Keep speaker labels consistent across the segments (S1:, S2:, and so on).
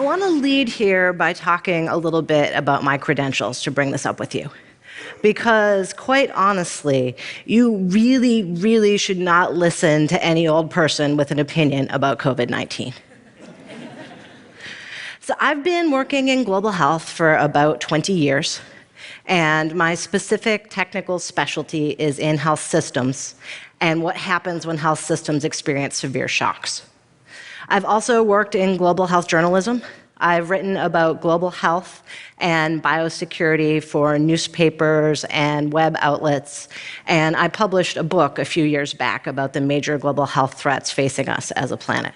S1: want to lead here by talking a little bit about my credentials to bring this up with you. Because quite honestly, you really, really should not listen to any old person with an opinion about COVID-19. So I've been working in global health for about 20 years, and my specific technical specialty is in health systems and what happens when health systems experience severe shocks. I've also worked in global health journalism. I've written about global health and biosecurity for newspapers and web outlets, and I published a book a few years back about the major global health threats facing us as a planet.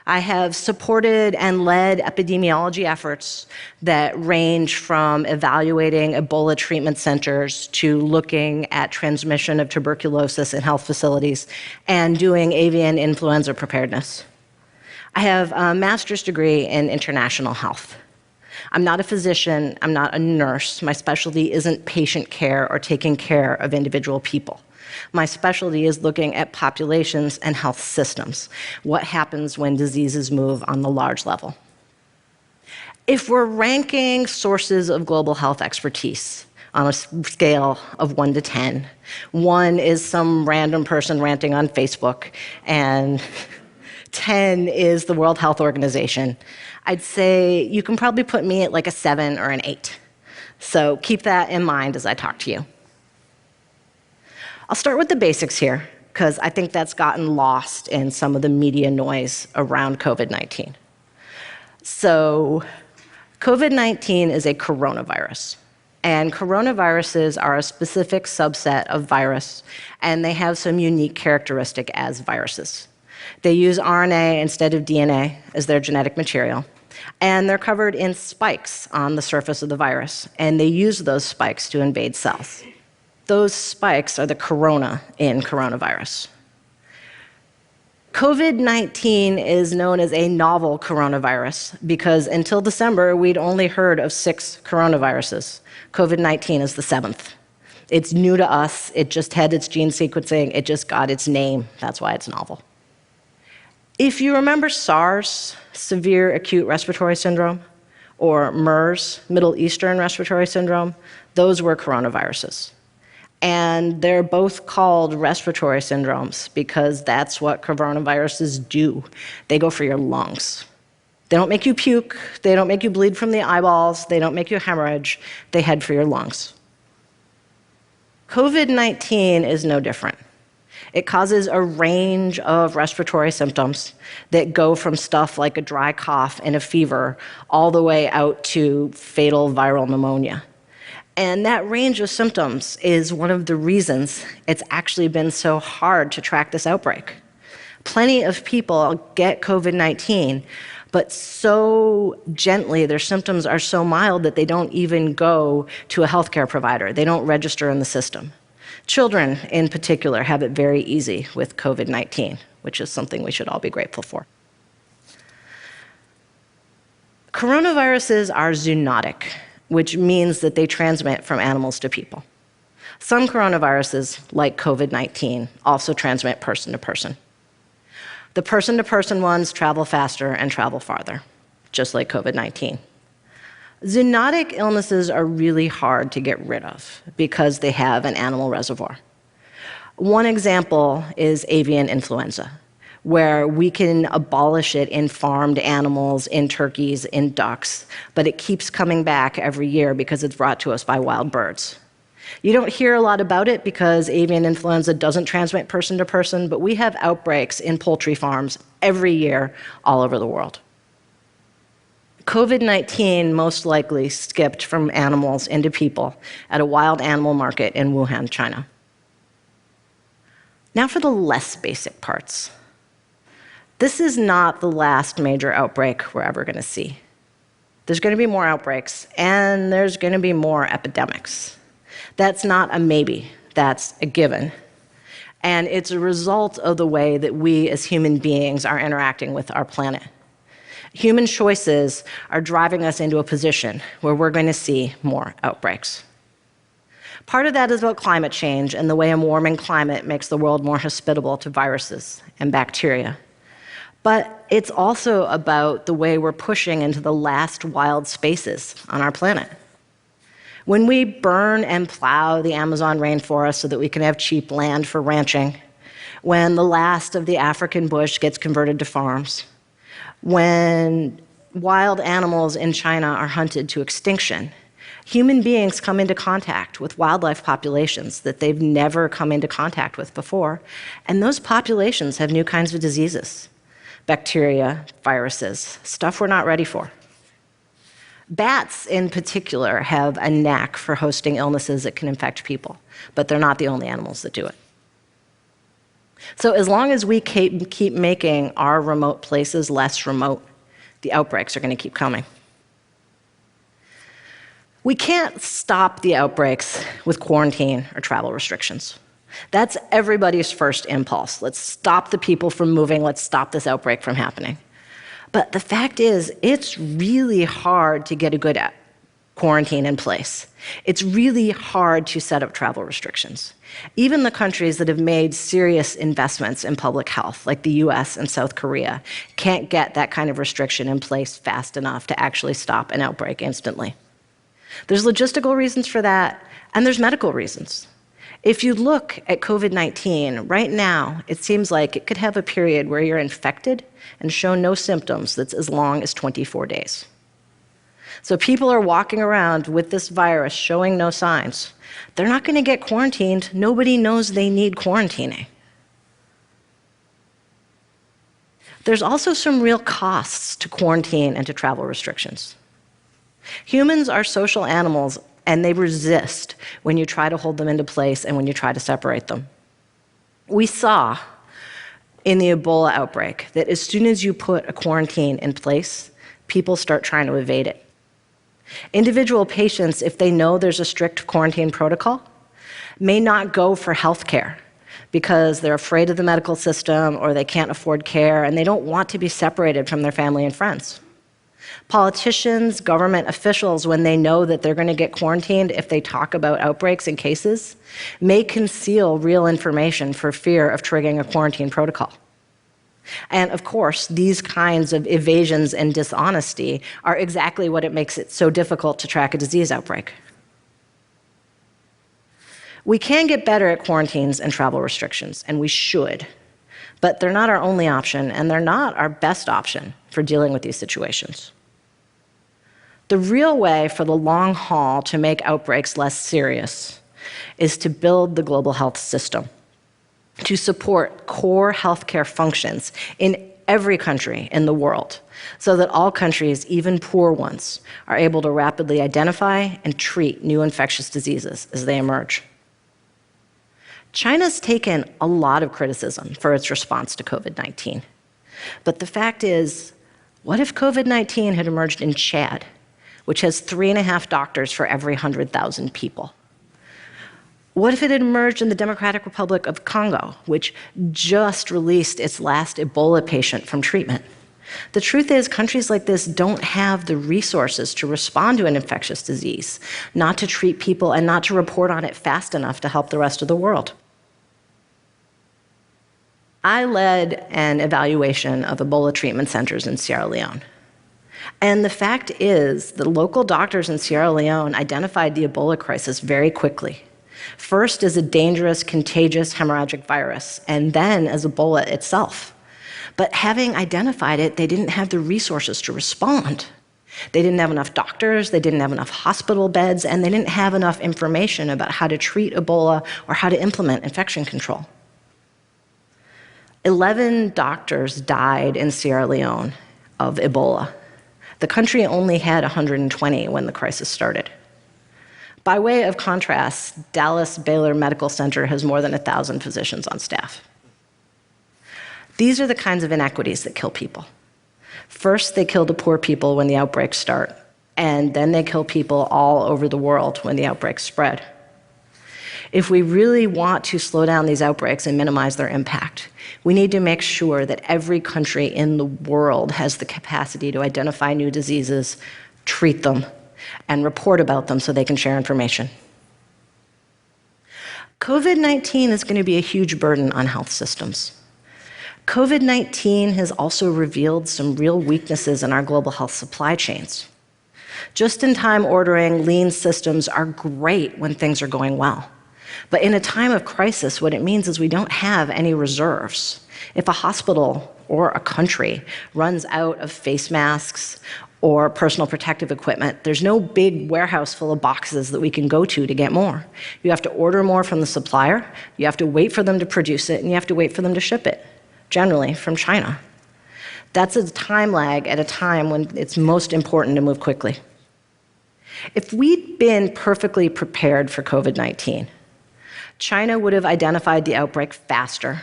S1: I have supported and led epidemiology efforts that range from evaluating Ebola treatment centers to looking at transmission of tuberculosis in health facilities and doing avian influenza preparedness. I have a master's degree in international health. I'm not a physician, I'm not a nurse. My specialty isn't patient care or taking care of individual people. My specialty is looking at populations and health systems. What happens when diseases move on the large level? If we're ranking sources of global health expertise on a scale of 1 to 10, 1 is some random person ranting on Facebook, and 10 is the World Health Organization, I'd say you can probably put me at like a 7 or an 8. So keep that in mind as I talk to you. I'll start with the basics here, because I think that's gotten lost in some of the media noise around COVID-19. So COVID-19 is a coronavirus, and coronaviruses are a specific subset of virus, and they have some unique characteristic as viruses. They use RNA instead of DNA as their genetic material, and they're covered in spikes on the surface of the virus, and they use those spikes to invade cells. Those spikes are the corona in coronavirus. COVID-19 is known as a novel coronavirus because until December, we'd only heard of 6 coronaviruses. COVID-19 is the 7th. It's new to us, it just had its gene sequencing, it just got its name, that's why it's novel. If you remember SARS, severe acute respiratory syndrome, or MERS, Middle Eastern respiratory syndrome, those were coronaviruses. And they're both called respiratory syndromes because that's what coronaviruses do. They go for your lungs. They don't make you puke, they don't make you bleed from the eyeballs, they don't make you hemorrhage, they head for your lungs. COVID-19 is no different. It causes a range of respiratory symptoms that go from stuff like a dry cough and a fever all the way out to fatal viral pneumonia. And that range of symptoms is one of the reasons it's actually been so hard to track this outbreak. Plenty of people get COVID-19, but so gently, their symptoms are so mild that they don't even go to a healthcare provider. They don't register in the system. Children, in particular, have it very easy with COVID-19, which is something we should all be grateful for. Coronaviruses are zoonotic, which means that they transmit from animals to people. Some coronaviruses, like COVID-19, also transmit person to person. The person-to-person ones travel faster and travel farther, just like COVID-19. Zoonotic illnesses are really hard to get rid of because they have an animal reservoir. One example is avian influenza, where we can abolish it in farmed animals, in turkeys, in ducks, but it keeps coming back every year because it's brought to us by wild birds. You don't hear a lot about it because avian influenza doesn't transmit person to person, but we have outbreaks in poultry farms every year all over the world. COVID-19 most likely skipped from animals into people at a wild animal market in Wuhan, China. Now for the less basic parts. This is not the last major outbreak we're ever going to see. There's going to be more outbreaks, and there's going to be more epidemics. That's not a maybe, that's a given. And it's a result of the way that we as human beings are interacting with our planet. Human choices are driving us into a position where we're going to see more outbreaks. Part of that is about climate change and the way a warming climate makes the world more hospitable to viruses and bacteria. But it's also about the way we're pushing into the last wild spaces on our planet. When we burn and plow the Amazon rainforest so that we can have cheap land for ranching, when the last of the African bush gets converted to farms, when wild animals in China are hunted to extinction, human beings come into contact with wildlife populations that they've never come into contact with before, and those populations have new kinds of diseases, bacteria, viruses, stuff we're not ready for. Bats, in particular, have a knack for hosting illnesses that can infect people, but they're not the only animals that do it. So as long as we keep making our remote places less remote, the outbreaks are going to keep coming. We can't stop the outbreaks with quarantine or travel restrictions. That's everybody's first impulse. Let's stop the people from moving. Let's stop this outbreak from happening. But the fact is, it's really hard to get a good quarantine in place. It's really hard to set up travel restrictions. Even the countries that have made serious investments in public health, like the US and South Korea, can't get that kind of restriction in place fast enough to actually stop an outbreak instantly. There's logistical reasons for that, and there's medical reasons. If you look at COVID-19, right now, it seems like it could have a period where you're infected and show no symptoms that's as long as 24 days. So people are walking around with this virus showing no signs. They're not going to get quarantined. Nobody knows they need quarantining. There's also some real costs to quarantine and to travel restrictions. Humans are social animals, and they resist when you try to hold them into place and when you try to separate them. We saw in the Ebola outbreak that as soon as you put a quarantine in place, people start trying to evade it. Individual patients, if they know there's a strict quarantine protocol, may not go for health care because they're afraid of the medical system or they can't afford care and they don't want to be separated from their family and friends. Politicians, government officials, when they know that they're going to get quarantined if they talk about outbreaks and cases, may conceal real information for fear of triggering a quarantine protocol. And of course, these kinds of evasions and dishonesty are exactly what it makes it so difficult to track a disease outbreak. We can get better at quarantines and travel restrictions, and we should, but they're not our only option, and they're not our best option for dealing with these situations. The real way for the long haul to make outbreaks less serious is to build the global health system, to support core healthcare functions in every country in the world, so that all countries, even poor ones, are able to rapidly identify and treat new infectious diseases as they emerge. China's taken a lot of criticism for its response to COVID-19. But the fact is, what if COVID-19 had emerged in Chad, which has 3.5 doctors for every 100,000 people? What if it had emerged in the Democratic Republic of Congo, which just released its last Ebola patient from treatment? The truth is, countries like this don't have the resources to respond to an infectious disease, not to treat people, and not to report on it fast enough to help the rest of the world. I led an evaluation of Ebola treatment centers in Sierra Leone. And the fact is, the local doctors in Sierra Leone identified the Ebola crisis very quickly. First as a dangerous, contagious hemorrhagic virus, and then as Ebola itself. But having identified it, they didn't have the resources to respond. They didn't have enough doctors, they didn't have enough hospital beds, and they didn't have enough information about how to treat Ebola or how to implement infection control. 11 doctors died in Sierra Leone of Ebola. The country only had 120 when the crisis started. By way of contrast, Dallas Baylor Medical Center has more than 1,000 physicians on staff. These are the kinds of inequities that kill people. First, they kill the poor people when the outbreaks start, and then they kill people all over the world when the outbreaks spread. If we really want to slow down these outbreaks and minimize their impact, we need to make sure that every country in the world has the capacity to identify new diseases, treat them, and report about them so they can share information. COVID-19 is going to be a huge burden on health systems. COVID-19 has also revealed some real weaknesses in our global health supply chains. Just-in-time ordering, lean systems are great when things are going well. But in a time of crisis, what it means is we don't have any reserves. If a hospital or a country runs out of face masks or personal protective equipment, there's no big warehouse full of boxes that we can go to get more. You have to order more from the supplier, you have to wait for them to produce it, and you have to wait for them to ship it, generally from China. That's a time lag at a time when it's most important to move quickly. If we'd been perfectly prepared for COVID-19, China would have identified the outbreak faster.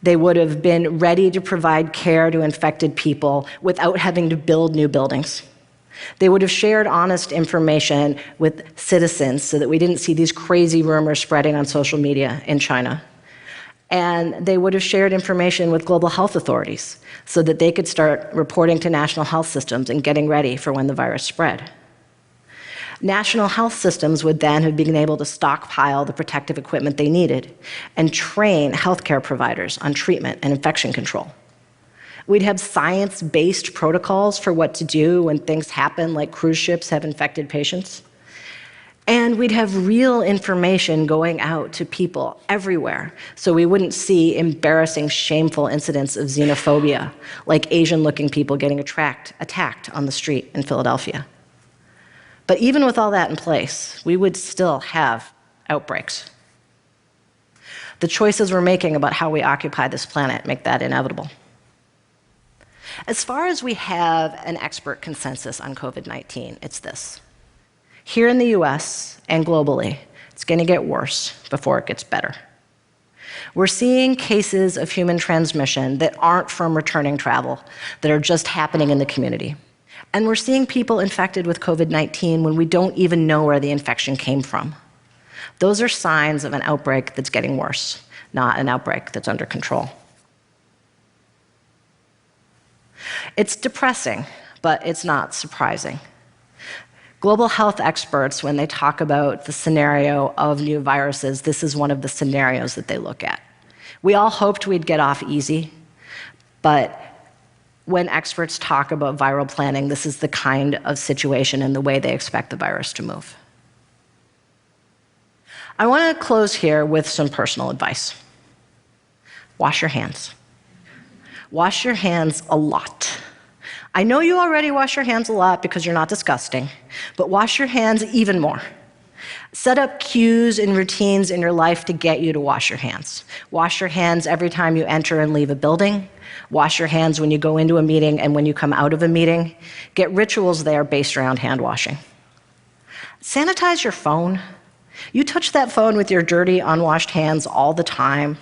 S1: They would have been ready to provide care to infected people without having to build new buildings. They would have shared honest information with citizens so that we didn't see these crazy rumors spreading on social media in China. And they would have shared information with global health authorities so that they could start reporting to national health systems and getting ready for when the virus spread. National health systems would then have been able to stockpile the protective equipment they needed and train healthcare providers on treatment and infection control. We'd have science-based protocols for what to do when things happen, like cruise ships have infected patients. And we'd have real information going out to people everywhere, so we wouldn't see embarrassing, shameful incidents of xenophobia, like Asian-looking people getting attacked on the street in Philadelphia. But even with all that in place, we would still have outbreaks. The choices we're making about how we occupy this planet make that inevitable. As far as we have an expert consensus on COVID-19, it's this. Here in the US and globally, it's going to get worse before it gets better. We're seeing cases of human transmission that aren't from returning travel, that are just happening in the community. And we're seeing people infected with COVID-19 when we don't even know where the infection came from. Those are signs of an outbreak that's getting worse, not an outbreak that's under control. It's depressing, but it's not surprising. Global health experts, when they talk about the scenario of new viruses, this is one of the scenarios that they look at. We all hoped we'd get off easy, but when experts talk about viral planning, this is the kind of situation and the way they expect the virus to move. I want to close here with some personal advice. Wash your hands. Wash your hands a lot. I know you already wash your hands a lot because you're not disgusting, but wash your hands even more. Set up cues and routines in your life to get you to wash your hands. Wash your hands every time you enter and leave a building. Wash your hands when you go into a meeting and when you come out of a meeting. Get rituals there based around hand washing. Sanitize your phone. You touch that phone with your dirty, unwashed hands all the time.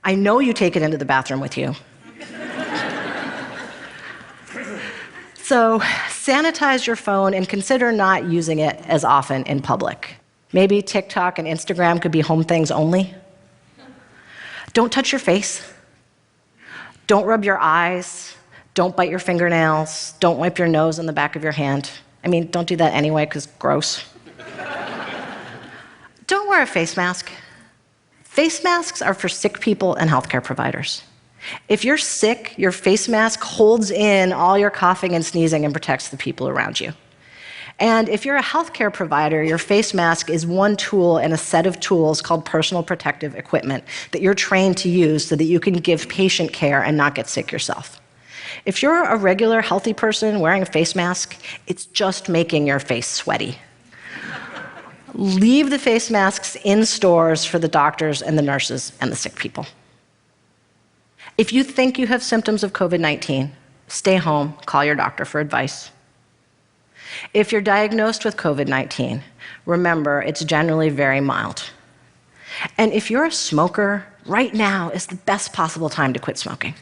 S1: I know you take it into the bathroom with you. So sanitize your phone and consider not using it as often in public. Maybe TikTok and Instagram could be home things only. Don't touch your face. Don't rub your eyes. Don't bite your fingernails. Don't wipe your nose on the back of your hand. I mean, don't do that anyway, because gross. Don't wear a face mask. Face masks are for sick people and healthcare providers. If you're sick, your face mask holds in all your coughing and sneezing and protects the people around you. And if you're a healthcare provider, your face mask is one tool in a set of tools called personal protective equipment that you're trained to use so that you can give patient care and not get sick yourself. If you're a regular healthy person wearing a face mask, it's just making your face sweaty. Leave the face masks in stores for the doctors and the nurses and the sick people. If you think you have symptoms of COVID-19, stay home, call your doctor for advice. If you're diagnosed with COVID-19, remember it's generally very mild. And if you're a smoker, right now is the best possible time to quit smoking.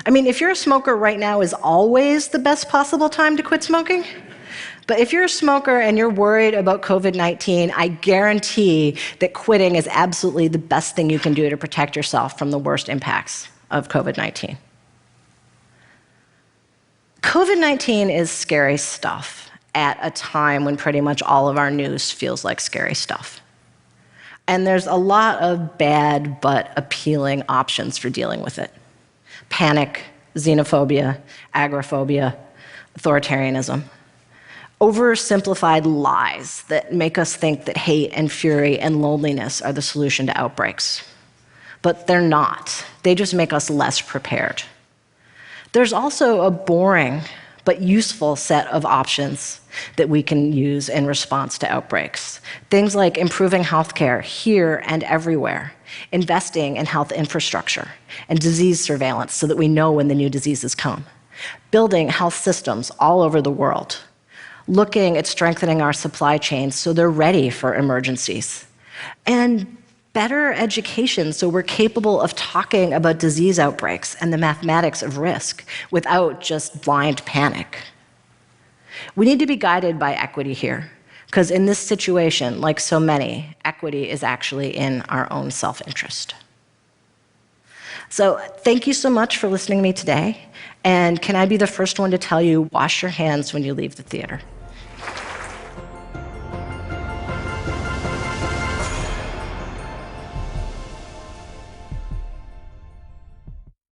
S1: I mean, if you're a smoker, right now is always the best possible time to quit smoking. But if you're a smoker and you're worried about COVID-19, I guarantee that quitting is absolutely the best thing you can do to protect yourself from the worst impacts of COVID-19. COVID-19 is scary stuff at a time when pretty much all of our news feels like scary stuff. And there's a lot of bad but appealing options for dealing with it. Panic, xenophobia, agoraphobia, authoritarianism. Oversimplified lies that make us think that hate and fury and loneliness are the solution to outbreaks. But they're not. They just make us less prepared. There's also a boring but useful set of options that we can use in response to outbreaks. Things like improving healthcare here and everywhere, investing in health infrastructure and disease surveillance so that we know when the new diseases come, building health systems all over the world, looking at strengthening our supply chains so they're ready for emergencies, and better education so we're capable of talking about disease outbreaks and the mathematics of risk without just blind panic. We need to be guided by equity here, because in this situation, like so many, equity is actually in our own self-interest. So thank you so much for listening to me today, and can I be the first one to tell you, wash your hands when you leave the theater?